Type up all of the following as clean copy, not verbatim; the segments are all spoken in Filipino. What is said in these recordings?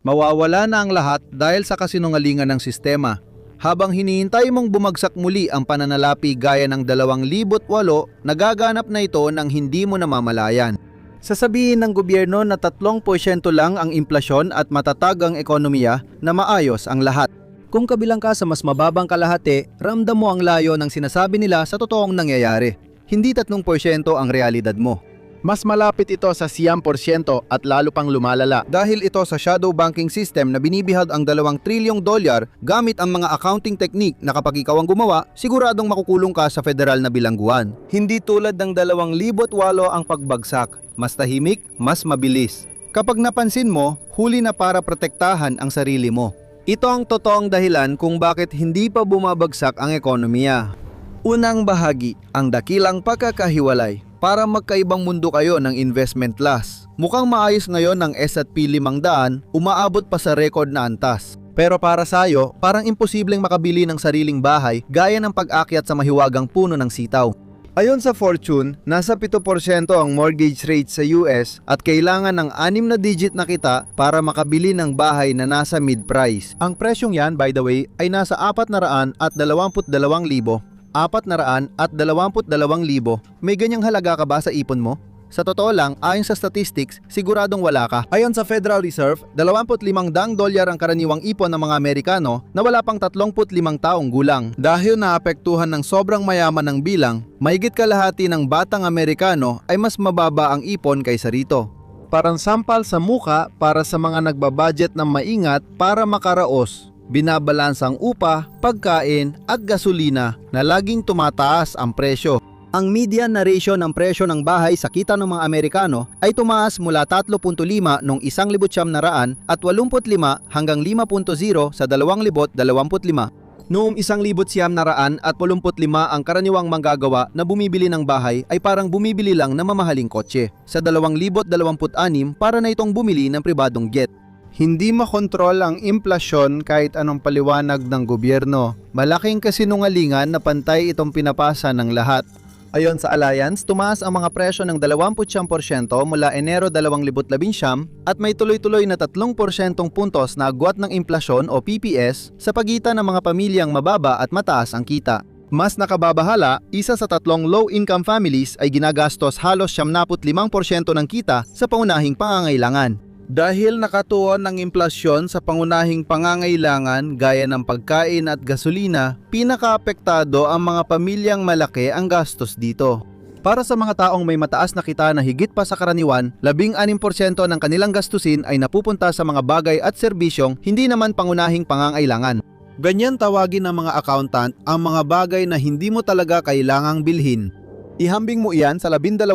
Mawawala na ang lahat dahil sa kasinungalingan ng sistema. Habang hinihintay mong bumagsak muli ang pananalapi gaya ng 2008, nagaganap na ito ng hindi mo namamalayan. Sasabihin ng gobyerno na 3% lang ang inflasyon at matatag ang ekonomiya na maayos ang lahat. Kung kabilang ka sa mas mababang kalahati, ramdam mo ang layo ng sinasabi nila sa totoong nangyayari. Hindi 3% ang realidad mo. Mas malapit ito sa 100% at lalo pang lumalala dahil ito sa shadow banking system na binibihag ang $2 trilyong gamit ang mga accounting technique na kapag ikaw ang gumawa, siguradong makukulong ka sa federal na bilangguan. Hindi tulad ng 2008 ang pagbagsak, mas tahimik, mas mabilis. Kapag napansin mo, huli na para protektahan ang sarili mo. Ito ang totoong dahilan kung bakit hindi pa bumabagsak ang ekonomiya. Unang bahagi, ang dakilang pagkakahiwalay. Para magkaibang mundo kayo ng investment loss. Mukhang maayos ngayon ng S&P 500, umaabot pa sa record na antas. Pero para sayo, parang imposibleng makabili ng sariling bahay gaya ng pag-akyat sa mahiwagang puno ng sitaw. Ayon sa Fortune, nasa 7% ang mortgage rate sa US at kailangan ng 6 na digit na kita para makabili ng bahay na nasa mid-price. Ang presyong yan, by the way, ay nasa 422,000. 422,000. May ganyang halaga ka ba sa ipon mo? Sa totoo lang, ayon sa statistics, siguradong wala ka. Ayon sa Federal Reserve, $25,000 ang karaniwang ipon ng mga Amerikano na wala pang 35 taong gulang. Dahil naapektuhan ng sobrang mayaman ng bilang, mahigit kalahati ng batang Amerikano ay mas mababa ang ipon kaysa rito. Parang sampal sa muka para sa mga nagbabudget ng maingat para makaraos. Binabalansang upa, pagkain at gasolina na laging tumataas ang presyo. Ang median na ratio ng presyo ng bahay sa kita ng mga Amerikano ay tumaas mula 3.5 noong 1985 at 85 hanggang 5.0 sa 2025. Noong 1985 ang karaniwang manggagawa na bumibili ng bahay ay parang bumibili lang ng mamahaling kotse. Sa 2026 para na itong bumili ng pribadong jet. Hindi makontrol ang inflasyon kahit anong paliwanag ng gobyerno. Malaking kasinungalingan na pantay itong pinapasa ng lahat. Ayon sa Alliance, tumaas ang mga presyo ng 29% mula Enero 2019 at may tuloy-tuloy na 3% puntos na agwat ng inflasyon o PPS sa pagitan ng mga pamilyang mababa at mataas ang kita. Mas nakababahala, isa sa 3 low-income families ay ginagastos halos 75% ng kita sa pangunahing pangangailangan. Dahil nakatuon ng inflasyon sa pangunahing pangangailangan gaya ng pagkain at gasolina, pinakaapektado ang mga pamilyang malaki ang gastos dito. Para sa mga taong may mataas na kita na higit pa sa karaniwan, 16% ng kanilang gastusin ay napupunta sa mga bagay at serbisyong hindi naman pangunahing pangangailangan. Ganyan tawagin ng mga accountant ang mga bagay na hindi mo talaga kailangang bilhin. Ihambing mo iyan sa 12%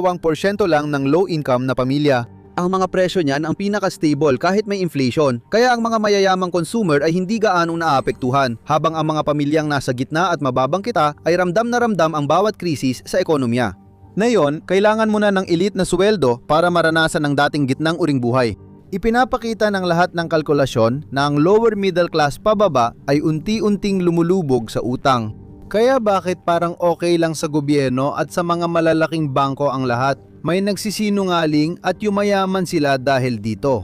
lang ng low-income na pamilya. Ang mga presyo niyan ang pinaka-stable kahit may inflation, kaya ang mga mayayamang consumer ay hindi gaanong naapektuhan, habang ang mga pamilyang nasa gitna at mababang kita ay ramdam na ramdam ang bawat krisis sa ekonomiya. Ngayon, kailangan mo na ng elite na sweldo para maranasan ang dating gitnang uring buhay. Ipinapakita ng lahat ng kalkulasyon na ang lower middle class pababa ay unti-unting lumulubog sa utang. Kaya bakit parang okay lang sa gobyerno at sa mga malalaking bangko ang lahat? May nagsisinungaling at yumayaman sila dahil dito.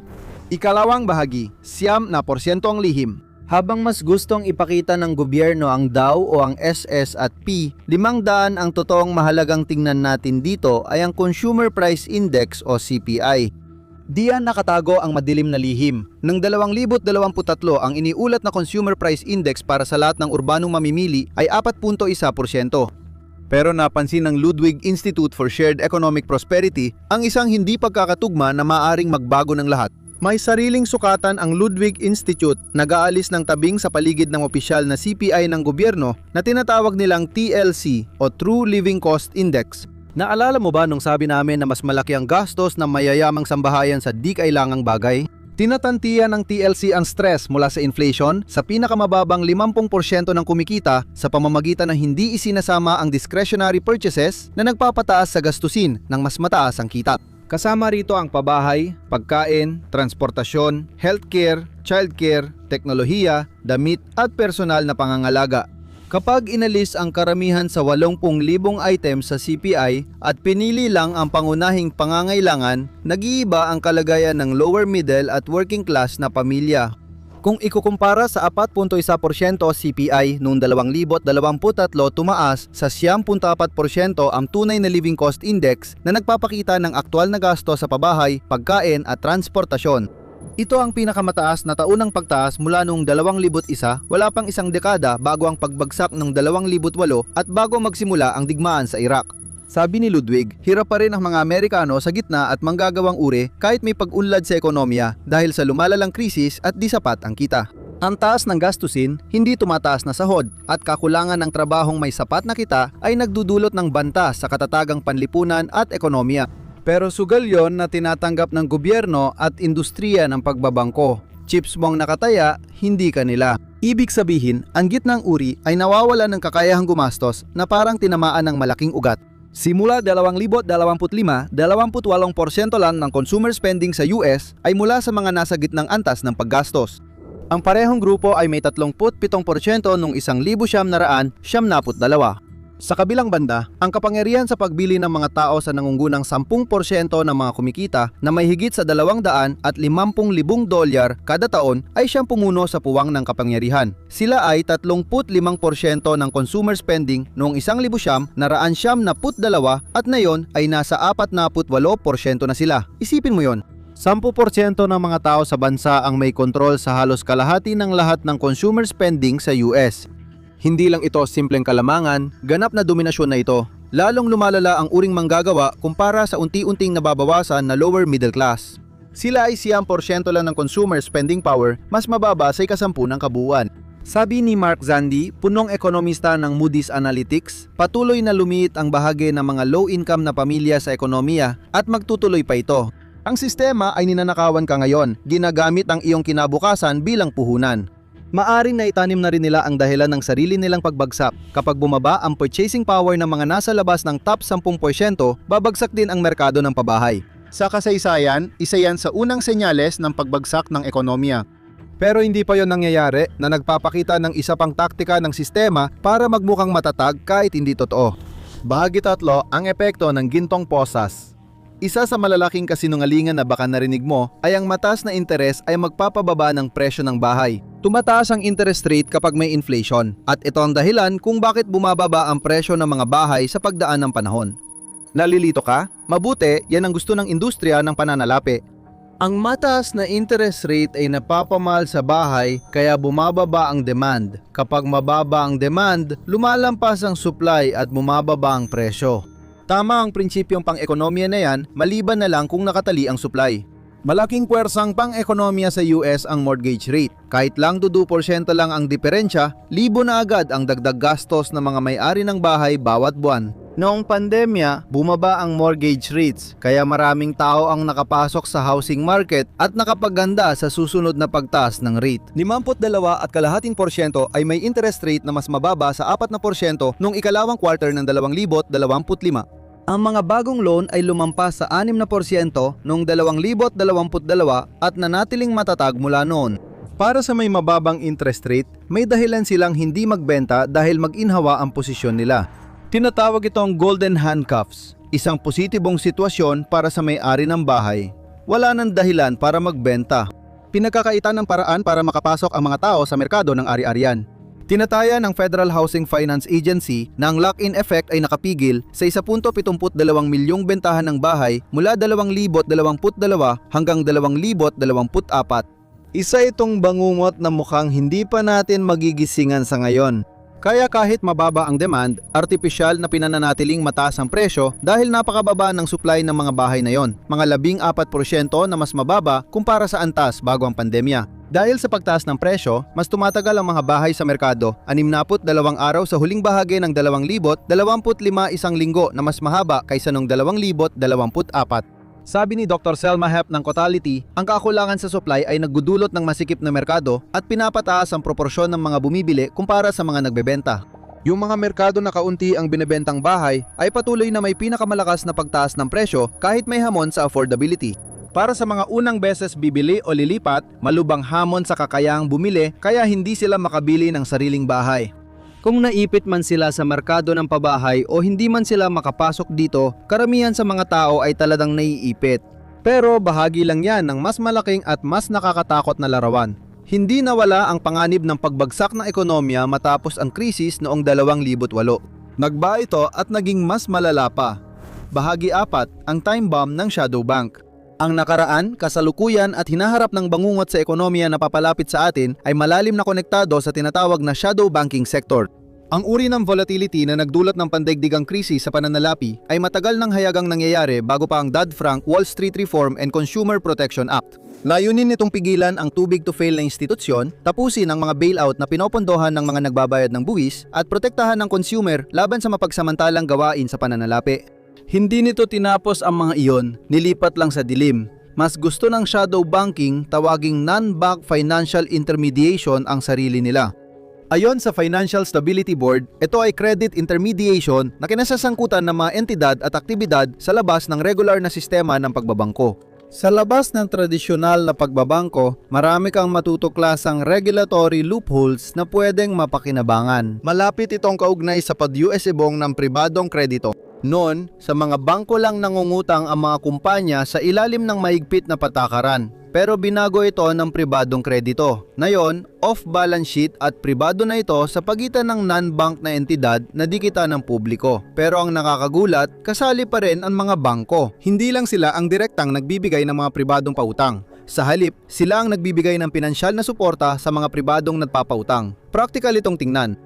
Ikalawang bahagi, 9% ang lihim. Habang mas gustong ipakita ng gobyerno ang Dow o ang SS at P, 500 ang totoong mahalagang tingnan natin dito ay ang Consumer Price Index o CPI. Diyan nakatago ang madilim na lihim. Noong 2023, ang iniulat na Consumer Price Index para sa lahat ng urbanong mamimili ay 4.1%. Pero napansin ng Ludwig Institute for Shared Economic Prosperity ang isang hindi pagkakatugma na maaring magbago ng lahat. May sariling sukatan ang Ludwig Institute, nag-aalis ng tabing sa paligid ng opisyal na CPI ng gobyerno na tinatawag nilang TLC o True Living Cost Index. Naalala mo ba nung sabi namin na mas malaki ang gastos ng mayayamang sambahayan sa di kailangang bagay? Tinatantiyan ng TLC ang stress mula sa inflation sa pinakamababang 50% ng kumikita sa pamamagitan ng hindi isinasama ang discretionary purchases na nagpapataas sa gastusin ng mas mataas ang kita. Kasama rito ang pabahay, pagkain, transportasyon, healthcare, childcare, teknolohiya, damit at personal na pangangalaga. Kapag inalis ang karamihan sa 80,000 items sa CPI at pinili lang ang pangunahing pangangailangan, nag-iiba ang kalagayan ng lower middle at working class na pamilya. Kung ikukumpara sa 4.1% CPI noong 2023, tumaas sa 9.4% ang tunay na living cost index na nagpapakita ng aktwal na gasto sa pabahay, pagkain at transportasyon. Ito ang pinakamataas na taunang pagtaas mula noong 2001, wala pang isang dekada bago ang pagbagsak noong 2008 at bago magsimula ang digmaan sa Iraq. Sabi ni Ludwig, hirap pa rin ang mga Amerikano sa gitna at manggagawang uri kahit may pag-unlad sa ekonomiya dahil sa lumalalang krisis at di sapat ang kita. Ang taas ng gastusin, hindi tumataas na sahod at kakulangan ng trabahong may sapat na kita ay nagdudulot ng banta sa katatagang panlipunan at ekonomiya. Pero sugal yon na tinatanggap ng gobyerno at industriya ng pagbabangko. Chips mong nakataya, hindi kanila. Ibig sabihin, ang gitnang uri ay nawawala ng kakayahang gumastos na parang tinamaan ng malaking ugat. Simula 2025, 28% lang ng consumer spending sa US ay mula sa mga nasa gitnang antas ng paggastos. Ang parehong grupo ay may 37% noong 1,972. Sa kabilang banda, ang kapangyarihan sa pagbili ng mga tao sa nangungunang 10% ng mga kumikita na may higit sa $250,000 kada taon ay siyang pumuno sa puwang ng kapangyarihan. Sila ay 35% ng consumer spending noong 1,972 at ngayon ay nasa 48% na sila. Isipin mo yon. 10% ng mga tao sa bansa ang may kontrol sa halos kalahati ng lahat ng consumer spending sa US. Hindi lang ito simpleng kalamangan, ganap na dominasyon na ito. Lalong lumalala ang uring manggagawa kumpara sa unti-unting nababawasan na lower middle class. Sila ay 1% lang ng consumer spending power, mas mababa sa ikasampu ng kabuuan. Sabi ni Mark Zandi, punong ekonomista ng Moody's Analytics, patuloy na lumiit ang bahagi ng mga low-income na pamilya sa ekonomiya at magtutuloy pa ito. Ang sistema ay ninanakawan ka ngayon, ginagamit ang iyong kinabukasan bilang puhunan. Maaring naitanim na rin nila ang dahilan ng sarili nilang pagbagsak. Kapag bumaba ang purchasing power ng mga nasa labas ng top 10%, babagsak din ang merkado ng pabahay. Sa kasaysayan, isa yan sa unang senyales ng pagbagsak ng ekonomiya. Pero hindi pa yon nangyayari na nagpapakita ng isa pang taktika ng sistema para magmukhang matatag kahit hindi totoo. Bahagi 3, ang epekto ng gintong posas. Isa sa malalaking kasinungalingan na baka narinig mo ay ang mataas na interes ay magpapababa ng presyo ng bahay. Tumataas ang interest rate kapag may inflation at ito ang dahilan kung bakit bumababa ang presyo ng mga bahay sa pagdaan ng panahon. Nalilito ka? Mabuti, yan ang gusto ng industriya ng pananalapi. Ang mataas na interest rate ay napapamahal sa bahay kaya bumababa ang demand. Kapag mababa ang demand, lumalampas ang supply at bumababa ang presyo. Tama ang prinsipyong pang-ekonomiya na yan, maliban na lang kung nakatali ang supply. Malaking pwersang pang-ekonomiya sa US ang mortgage rate. Kahit lang 2% lang ang diferensya, libo na agad ang dagdag gastos ng mga may-ari ng bahay bawat buwan. Noong pandemya, bumaba ang mortgage rates, kaya maraming tao ang nakapasok sa housing market at nakapaganda sa susunod na pagtaas ng rate. 52.5% ay may interest rate na mas mababa sa 4% noong ikalawang quarter ng 2025. Ang mga bagong loan ay lumampas sa 6% noong 2022 at nanatiling matatag mula noon. Para sa may mababang interest rate, may dahilan silang hindi magbenta dahil mag-inhawa ang posisyon nila. Tinatawag itong golden handcuffs, isang positibong sitwasyon para sa may-ari ng bahay. Wala nang dahilan para magbenta. Pinagkakaitan ng paraan para makapasok ang mga tao sa merkado ng ari-arian. Tinataya ng Federal Housing Finance Agency na ang lock-in effect ay nakapigil sa 1.72 milyong bentahan ng bahay mula 2022 hanggang 2024. Isa itong bangungot na mukhang hindi pa natin magigisingan sa ngayon. Kaya kahit mababa ang demand, artipisyal na pinananatiling mataas ang presyo dahil napakababa ng supply ng mga bahay na yon, mga 14% na mas mababa kumpara sa antas bago ang pandemya. Dahil sa pagtaas ng presyo, mas tumatagal ang mga bahay sa merkado, 62 araw sa huling bahagi ng 2025, isang linggo na mas mahaba kaysa noong 2024. Sabi ni Dr. Selma Hepp ng Cotality, ang kakulangan sa supply ay nagdudulot ng masikip na merkado at pinapataas ang proporsyon ng mga bumibili kumpara sa mga nagbebenta. Yung mga merkado na kaunti ang binebentang bahay ay patuloy na may pinakamalakas na pagtaas ng presyo kahit may hamon sa affordability. Para sa mga unang beses bibili o lilipat, malubang hamon sa kakayahang bumili kaya hindi sila makabili ng sariling bahay. Kung naipit man sila sa merkado ng pabahay o hindi man sila makapasok dito, karamihan sa mga tao ay talagang naiipit. Pero bahagi lang yan ng mas malaking at mas nakakatakot na larawan. Hindi nawala ang panganib ng pagbagsak ng ekonomiya matapos ang krisis noong 2008. Nagba ito at naging mas malala pa. Bahagi 4, ang time bomb ng shadow bank. Ang nakaraan, kasalukuyan at hinaharap ng bangungot sa ekonomiya na papalapit sa atin ay malalim na konektado sa tinatawag na shadow banking sector. Ang uri ng volatility na nagdulot ng pandaigdigang krisis sa pananalapi ay matagal nang hayagang nangyayari bago pa ang Dodd-Frank Wall Street Reform and Consumer Protection Act. Layunin nitong pigilan ang too big to fail na institusyon, tapusin ang mga bailout na pinopondohan ng mga nagbabayad ng buwis at protektahan ng consumer laban sa mapagsamantalang gawain sa pananalapi. Hindi nito tinapos ang mga iyon, nilipat lang sa dilim. Mas gusto ng shadow banking tawaging non-bank financial intermediation ang sarili nila. Ayon sa Financial Stability Board, ito ay credit intermediation na kinasasangkutan ng mga entidad at aktibidad sa labas ng regular na sistema ng pagbabangko. Sa labas ng tradisyonal na pagbabangko, marami kang matutuklasang regulatory loopholes na pwedeng mapakinabangan. Malapit itong kaugnay sa pag-US ibong ng pribadong kredito. Noon, sa mga bangko lang nangungutang ang mga kumpanya sa ilalim ng mahigpit na patakaran. Pero binago ito ng pribadong kredito. Ngayon, off-balance sheet at pribado na ito sa pagitan ng non-bank na entidad na di kita ng publiko. Pero ang nakakagulat, kasali pa rin ang mga bangko. Hindi lang sila ang direktang nagbibigay ng mga pribadong pautang. Sa halip, sila ang nagbibigay ng pinansyal na suporta sa mga pribadong nagpapautang. Praktikal itong tingnan.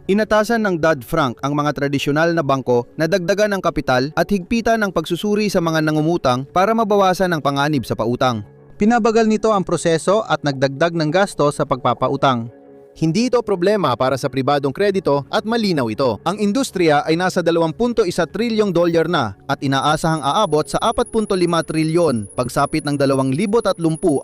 Inatasan ng Dodd-Frank ang mga tradisyonal na bangko na dagdagan ng kapital at higpitan ng pagsusuri sa mga nangungutang para mabawasan ang panganib sa pautang. Pinabagal nito ang proseso at nagdagdag ng gasto sa pagpapautang. Hindi ito problema para sa pribadong kredito at malinaw ito. Ang industriya ay nasa $2.1 trilyong na at inaasahang aabot sa 4.5 trilyon pagsapit ng 2030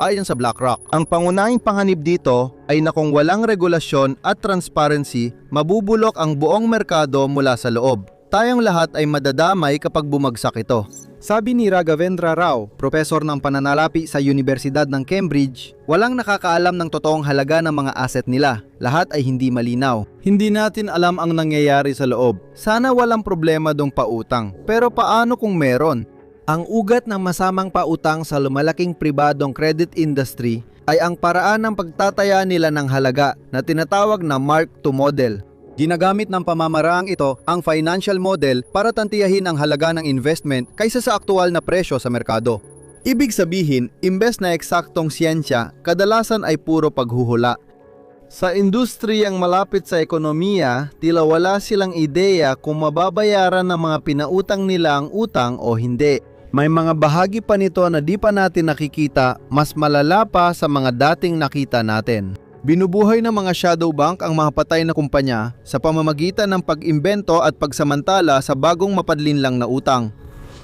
ayon sa BlackRock. Ang pangunahing panganib dito ay na kung walang regulasyon at transparency, mabubulok ang buong merkado mula sa loob. Tayong lahat ay madadamay kapag bumagsak ito. Sabi ni Raghavendra Rao, profesor ng pananalapi sa Universidad ng Cambridge, walang nakakaalam ng totoong halaga ng mga asset nila. Lahat ay hindi malinaw. Hindi natin alam ang nangyayari sa loob. Sana walang problema dong pautang. Pero paano kung meron? Ang ugat ng masamang pautang sa lumalaking pribadong credit industry ay ang paraan ng pagtataya nila ng halaga na tinatawag na mark-to model. Ginagamit ng pamamaraang ito ang financial model para tantiyahin ang halaga ng investment kaysa sa aktual na presyo sa merkado. Ibig sabihin, imbes na eksaktong siyensya, kadalasan ay puro paghuhula. Sa industriyang malapit sa ekonomiya, tila wala silang ideya kung mababayaran ng mga pinautang nila ang utang o hindi. May mga bahagi pa nito na di pa natin nakikita, mas malala pa sa mga dating nakita natin. Binubuhay ng mga shadow bank ang mga patay na kumpanya sa pamamagitan ng pag-imbento at pagsamantala sa bagong mapadlinlang na utang.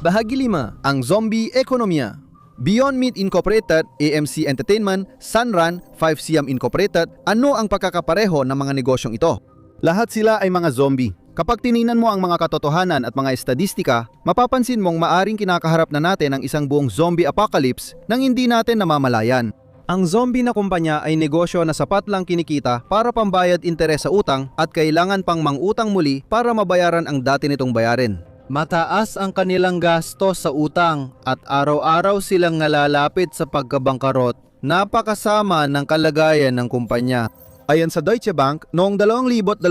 Bahagi 5, ang zombie ekonomiya. Beyond Meat Incorporated, AMC Entertainment, Sunrun, 5CM Incorporated, ano ang pagkakapareho ng mga negosyong ito? Lahat sila ay mga zombie. Kapag tiningnan mo ang mga katotohanan at mga estadistika, mapapansin mong maaring kinakaharap na natin ang isang buong zombie apocalypse nang hindi natin namamalayan. Ang zombie na kumpanya ay negosyo na sapat lang kinikita para pambayad interes sa utang at kailangan pang mangutang muli para mabayaran ang dati nitong bayarin. Mataas ang kanilang gastos sa utang at araw-araw silang nalalapit sa pagkabangkarot, napakasama ng kalagayan ng kumpanya. Ayon sa Deutsche Bank, noong 2018%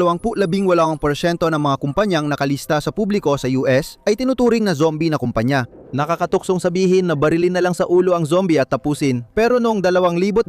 ng mga kumpanyang nakalista sa publiko sa US ay tinuturing na zombie na kumpanya. Nakakatuksong sabihin na barilin na lang sa ulo ang zombie at tapusin. Pero noong 2020,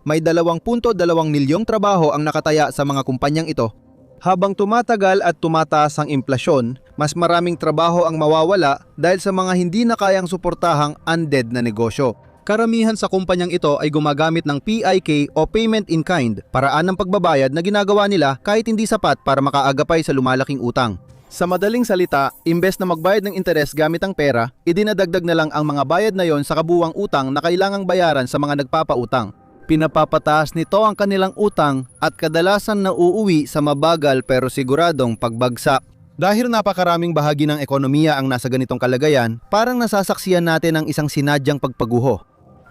may 2.2 milyong trabaho ang nakataya sa mga kumpanyang ito. Habang tumatagal at tumataas ang inflasyon, mas maraming trabaho ang mawawala dahil sa mga hindi na kayang suportahang undead na negosyo. Karamihan sa kumpanyang ito ay gumagamit ng PIK o Payment in Kind, paraan ng pagbabayad na ginagawa nila kahit hindi sapat para makaagapay sa lumalaking utang. Sa madaling salita, imbes na magbayad ng interes gamit ang pera, idinadagdag na lang ang mga bayad na yon sa kabuuang utang na kailangang bayaran sa mga nagpapautang. Pinapapataas nito ang kanilang utang at kadalasan nauuwi sa mabagal pero siguradong pagbagsak. Dahil napakaraming bahagi ng ekonomiya ang nasa ganitong kalagayan, parang nasasaksiyan natin ang isang sinadyang pagpaguho.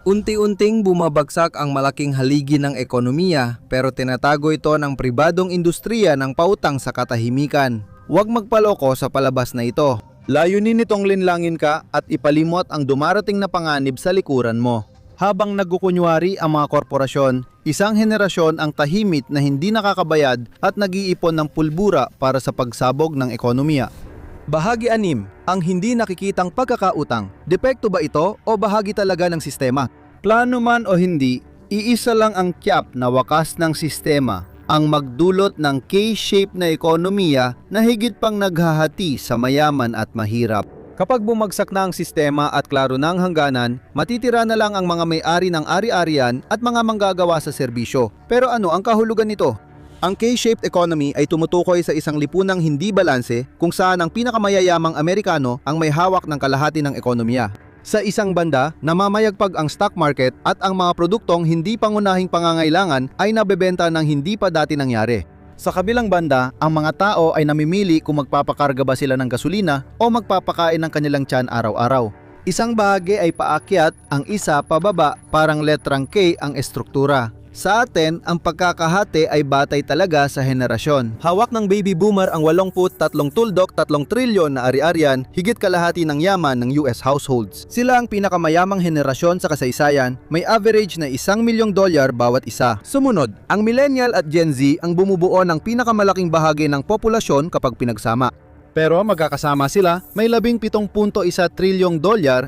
Unti-unting bumabagsak ang malaking haligi ng ekonomiya pero tinatago ito ng pribadong industriya ng pautang sa katahimikan. Huwag magpaloko sa palabas na ito. Layunin nitong linlangin ka at ipalimot ang dumarating na panganib sa likuran mo. Habang nagkukunyari ang mga korporasyon, isang henerasyon ang tahimik na hindi nakakabayad at nag-iipon ng pulbura para sa pagsabog ng ekonomiya. Bahagi 6, ang hindi nakikitang pagkakautang. Depekto ba ito o bahagi talaga ng sistema? Plano man o hindi, iisa lang ang tiyak na wakas ng sistema, ang magdulot ng K-shape na ekonomiya na higit pang naghahati sa mayaman at mahirap. Kapag bumagsak na ang sistema at klaro na ang hangganan, matitira na lang ang mga may-ari ng ari-arian at mga manggagawa sa serbisyo. Pero ano ang kahulugan nito? Ang K-shaped economy ay tumutukoy sa isang lipunang hindi balanse kung saan ang pinakamayayamang Amerikano ang may hawak ng kalahati ng ekonomiya. Sa isang banda, namamayagpag ang stock market at ang mga produktong hindi pangunahing pangangailangan ay nabebenta ng hindi pa dati nangyari. Sa kabilang banda, ang mga tao ay namimili kung magpapakarga ba sila ng gasolina o magpapakain ng kanilang tiyan araw-araw. Isang bahagi ay paakyat, ang isa pababa, parang letrang K ang estruktura. Sa atin, ang pagkakahati ay batay talaga sa henerasyon. Hawak ng baby boomer ang 83 tuldok 3 trilyon na ari-arian, higit kalahati ng yaman ng US households. Sila ang pinakamayamang henerasyon sa kasaysayan, may average na $1 milyong bawat isa. Sumunod, ang millennial at Gen Z ang bumubuo ng pinakamalaking bahagi ng populasyon kapag pinagsama. Pero magkakasama sila, may $17.1 trilyong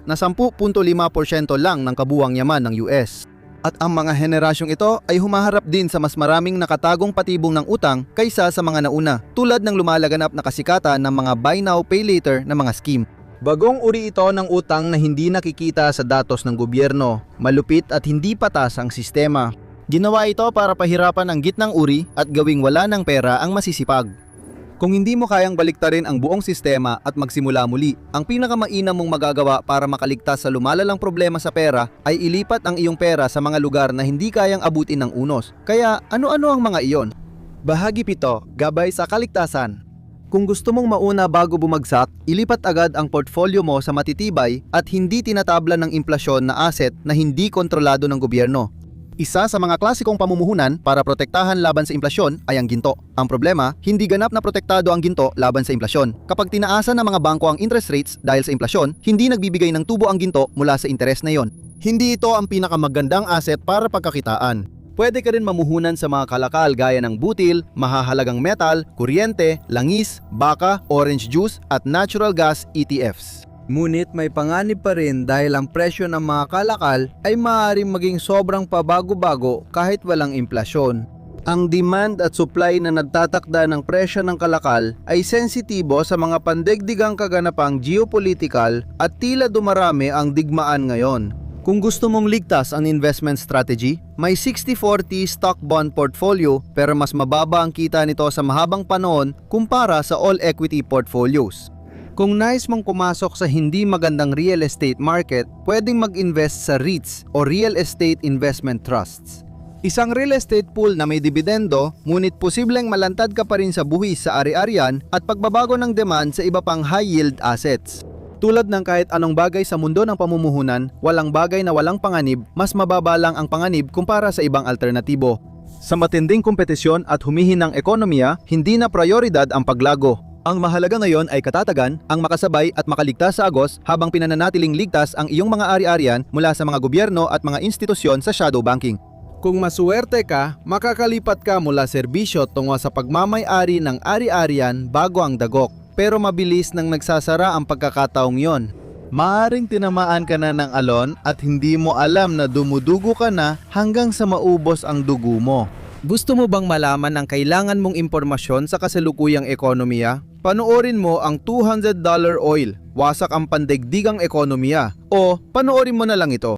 na 10.5% lang ng kabuuang yaman ng US. At ang mga henerasyong ito ay humaharap din sa mas maraming nakatagong patibong ng utang kaysa sa mga nauna, tulad ng lumalaganap na kasikatan ng mga buy now pay later na mga scheme. Bagong uri ito ng utang na hindi nakikita sa datos ng gobyerno, malupit at hindi patas ang sistema. Ginawa ito para pahirapan ang gitnang uri at gawing wala ng pera ang masisipag. Kung hindi mo kayang baliktarin ang buong sistema at magsimula muli, ang pinakamainam mong magagawa para makaligtas sa lumalalang problema sa pera ay ilipat ang iyong pera sa mga lugar na hindi kayang abutin ng unos. Kaya ano-ano ang mga iyon? Bahagi 7, gabay sa kaligtasan. Kung gusto mong mauna bago bumagsak, ilipat agad ang portfolio mo sa matitibay at hindi tinatabla ng implasyon na asset na hindi kontrolado ng gobyerno. Isa sa mga klasikong pamumuhunan para protektahan laban sa inflasyon ay ang ginto. Ang problema, hindi ganap na protektado ang ginto laban sa inflasyon. Kapag tinaasan ng mga bangko ang interest rates dahil sa inflasyon, hindi nagbibigay ng tubo ang ginto mula sa interes na yon. Hindi ito ang pinakamagandang asset para pagkakitaan. Pwede ka rin mamuhunan sa mga kalakal gaya ng butil, mahahalagang metal, kuryente, langis, baka, orange juice at natural gas ETFs. Ngunit may panganib pa rin dahil ang presyo ng mga kalakal ay maaaring maging sobrang pabago-bago kahit walang inflasyon. Ang demand at supply na nagtatakda ng presyo ng kalakal ay sensitibo sa mga pandaigdigang kaganapang geopolitical at tila dumarami ang digmaan ngayon. Kung gusto mong ligtas ang investment strategy, may 60-40 stock bond portfolio pero mas mababa ang kita nito sa mahabang panahon kumpara sa all equity portfolios. Kung nais mong pumasok sa hindi magandang real estate market, pwedeng mag-invest sa REITs o Real Estate Investment Trusts. Isang real estate pool na may dividendo, ngunit posibleng malantad ka pa rin sa buwis sa ari-arian at pagbabago ng demand sa iba pang high-yield assets. Tulad ng kahit anong bagay sa mundo ng pamumuhunan, walang bagay na walang panganib, mas mababa lang ang panganib kumpara sa ibang alternatibo. Sa matinding kompetisyon at humihinang ekonomiya, hindi na prioridad ang paglago. Ang mahalaga ngayon ay katatagan, ang makasabay at makaligtas sa agos habang pinananatiling ligtas ang iyong mga ari-arian mula sa mga gobyerno at mga institusyon sa shadow banking. Kung masuwerte ka, makakalipat ka mula serbisyo tungo sa pagmamay-ari ng ari-arian bago ang dagok. Pero mabilis nang nagsasara ang pagkakataong yon. Maaring tinamaan ka na ng alon at hindi mo alam na dumudugo ka na hanggang sa maubos ang dugo mo. Gusto mo bang malaman ang kailangan mong impormasyon sa kasalukuyang ekonomiya? Panoorin mo ang $200 oil, wasak ang pandaigdigang ekonomiya, o panoorin mo na lang ito.